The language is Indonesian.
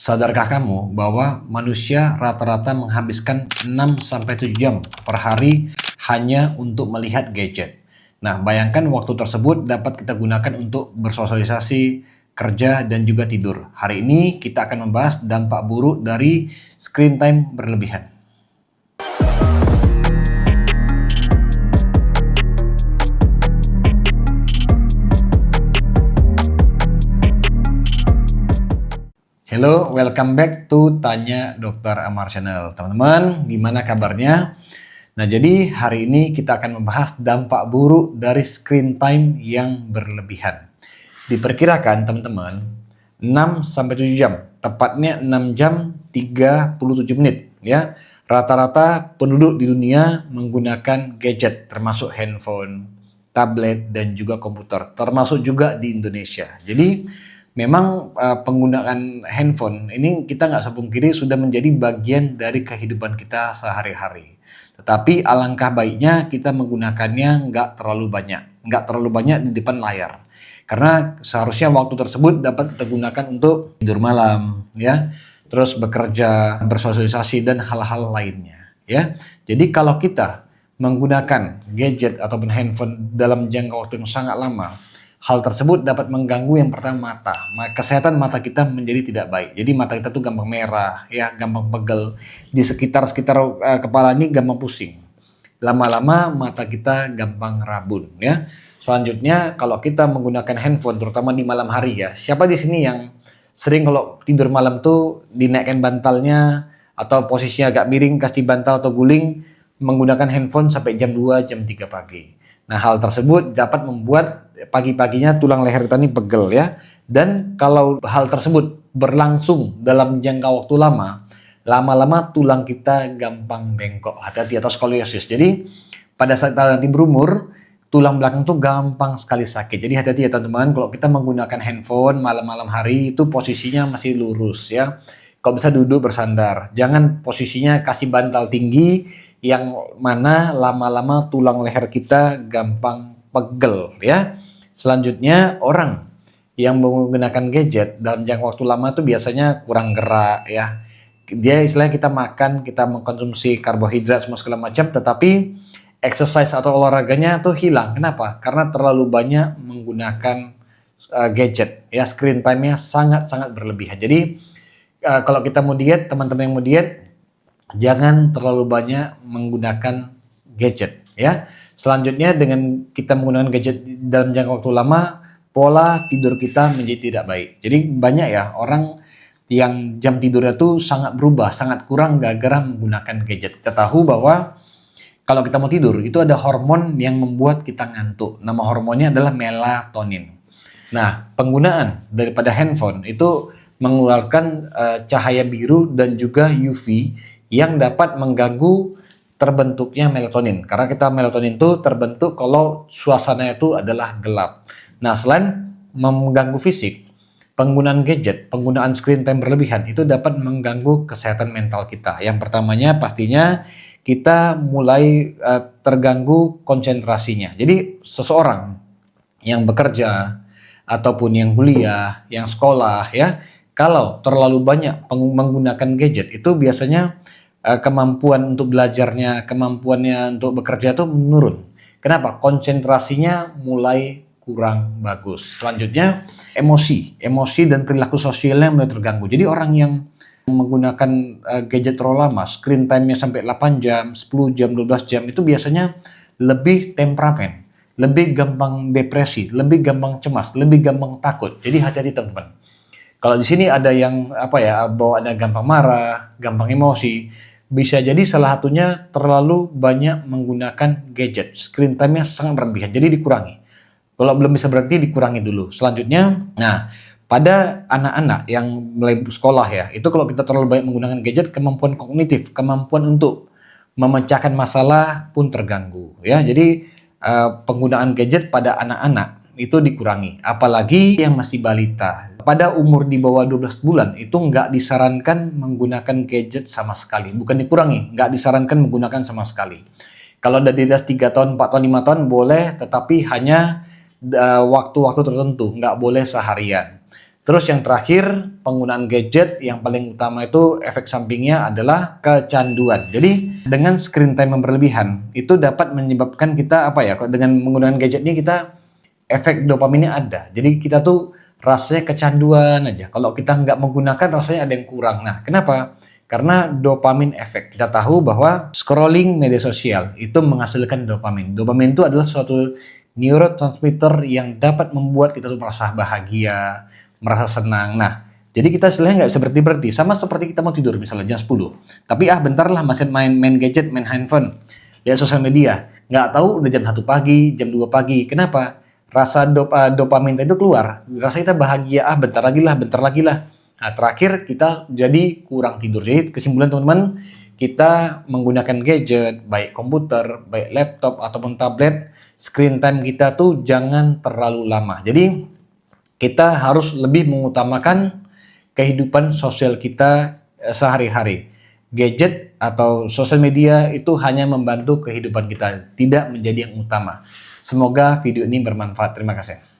Sadarkah kamu bahwa manusia rata-rata menghabiskan 6-7 jam per hari hanya untuk melihat gadget? Nah, bayangkan waktu tersebut dapat kita gunakan untuk bersosialisasi, kerja, dan juga tidur. Hari ini kita akan membahas dampak buruk dari screen time berlebihan. Hello, welcome back to Tanya Dr. Amar Channel. Teman-teman, gimana kabarnya? Nah, jadi hari ini kita akan membahas dampak buruk dari screen time yang berlebihan. Diperkirakan teman-teman, 6-7 jam, tepatnya 6 jam 37 menit ya. Rata-rata penduduk di dunia menggunakan gadget termasuk handphone, tablet, dan juga komputer, termasuk juga di Indonesia. Jadi memang penggunaan handphone ini kita nggak sepungkiri sudah menjadi bagian dari kehidupan kita sehari-hari. Tetapi alangkah baiknya kita menggunakannya nggak terlalu banyak di depan layar. Karena seharusnya waktu tersebut dapat kita gunakan untuk tidur malam, ya, terus bekerja, bersosialisasi, dan hal-hal lainnya, ya. Jadi kalau kita menggunakan gadget ataupun handphone dalam jangka waktu yang sangat lama, hal tersebut dapat mengganggu yang pertama mata. Kesehatan mata kita menjadi tidak baik. Jadi mata kita tuh gampang merah, ya, gampang pegel. Di sekitar kepala ini gampang pusing. Lama-lama mata kita gampang rabun, ya. Selanjutnya kalau kita menggunakan handphone terutama di malam hari ya. Siapa di sini yang sering kalau tidur malam tuh dinaikkan bantalnya atau posisinya agak miring kasih bantal atau guling menggunakan handphone sampai jam 2, jam 3 pagi. Nah, hal tersebut dapat membuat pagi-paginya tulang leher kita ini pegel ya. Dan kalau hal tersebut berlangsung dalam jangka waktu lama, lama-lama tulang kita gampang bengkok. Hati-hati atau skoliosis. Jadi pada saat kita nanti berumur, tulang belakang tuh gampang sekali sakit. Jadi hati-hati ya teman-teman, kalau kita menggunakan handphone malam-malam hari itu posisinya masih lurus ya. Kalau bisa duduk bersandar. Jangan posisinya kasih bantal tinggi yang mana lama-lama tulang leher kita gampang pegel ya. Selanjutnya orang yang menggunakan gadget dalam jangka waktu lama tuh biasanya kurang gerak ya. Dia istilahnya kita makan, kita mengkonsumsi karbohidrat semua segala macam, tetapi exercise atau olahraganya tuh hilang. Kenapa? Karena terlalu banyak menggunakan gadget ya, screen time-nya sangat-sangat berlebihan. Jadi kalau kita mau diet, teman-teman yang mau diet, jangan terlalu banyak menggunakan gadget ya. Selanjutnya dengan kita menggunakan gadget dalam jangka waktu lama, pola tidur kita menjadi tidak baik. Jadi banyak ya orang yang jam tidurnya tuh sangat berubah, sangat kurang gara-gara menggunakan gadget. Kita tahu bahwa kalau kita mau tidur itu ada hormon yang membuat kita ngantuk. Nama hormonnya adalah melatonin. Nah, penggunaan daripada handphone itu mengeluarkan cahaya biru dan juga UV yang dapat mengganggu terbentuknya melatonin. Karena melatonin itu terbentuk kalau suasana itu adalah gelap. Nah, selain mengganggu fisik, penggunaan gadget, penggunaan screen time berlebihan itu dapat mengganggu kesehatan mental kita. Yang pertamanya pastinya kita mulai terganggu konsentrasinya. Jadi seseorang yang bekerja ataupun yang kuliah, yang sekolah ya, kalau terlalu banyak menggunakan gadget itu biasanya kemampuan untuk belajarnya, kemampuannya untuk bekerja itu menurun. Kenapa? Konsentrasinya mulai kurang bagus. Selanjutnya emosi dan perilaku sosialnya mulai terganggu. Jadi orang yang menggunakan gadget terlalu lama, screen time-nya sampai 8 jam, 10 jam, 12 jam itu biasanya lebih temperamen, lebih gampang depresi, lebih gampang cemas, lebih gampang takut. Jadi hati-hati teman-teman. Kalau di sini ada yang bawaannya gampang marah, gampang emosi, bisa jadi salah satunya terlalu banyak menggunakan gadget. Screen time-nya sangat berlebihan, jadi dikurangi. Kalau belum bisa berhenti, dikurangi dulu. Selanjutnya, nah, pada anak-anak yang mulai sekolah ya, itu kalau kita terlalu banyak menggunakan gadget, kemampuan kognitif, kemampuan untuk memecahkan masalah pun terganggu ya. Jadi penggunaan gadget pada anak-anak itu dikurangi, apalagi yang masih balita. Pada umur di bawah 12 bulan itu nggak disarankan menggunakan gadget sama sekali. Bukan dikurangi, nggak disarankan menggunakan sama sekali. Kalau udah di atas 3 tahun, 4 tahun, 5 tahun boleh, tetapi hanya waktu-waktu tertentu, nggak boleh seharian. Terus yang terakhir, penggunaan gadget yang paling utama itu efek sampingnya adalah kecanduan. Jadi dengan screen time yang berlebihan itu dapat menyebabkan kita dengan menggunakan gadget ini kita efek dopaminnya ada. Jadi kita tuh rasanya kecanduan aja. Kalau kita nggak menggunakan rasanya ada yang kurang. Nah, kenapa? Karena dopamin efek. Kita tahu bahwa scrolling media sosial itu menghasilkan dopamin. Dopamin itu adalah suatu neurotransmitter yang dapat membuat kita tuh merasa bahagia, merasa senang. Nah, jadi kita istilahnya nggak bisa berhenti-berhenti. Sama seperti kita mau tidur misalnya jam 10. Tapi bentar lah masih main gadget, main handphone, lihat sosial media. Nggak tahu udah jam 1 pagi, jam 2 pagi. Kenapa? Rasa dopamin itu keluar. Rasa kita bahagia, bentar lagi lah. Nah, terakhir kita jadi kurang tidur. Jadi kesimpulan teman-teman, kita menggunakan gadget, baik komputer, baik laptop ataupun tablet, screen time kita tuh jangan terlalu lama. Jadi kita harus lebih mengutamakan kehidupan sosial kita sehari-hari. Gadget atau sosial media itu hanya membantu kehidupan kita, tidak menjadi yang utama. Semoga video ini bermanfaat. Terima kasih.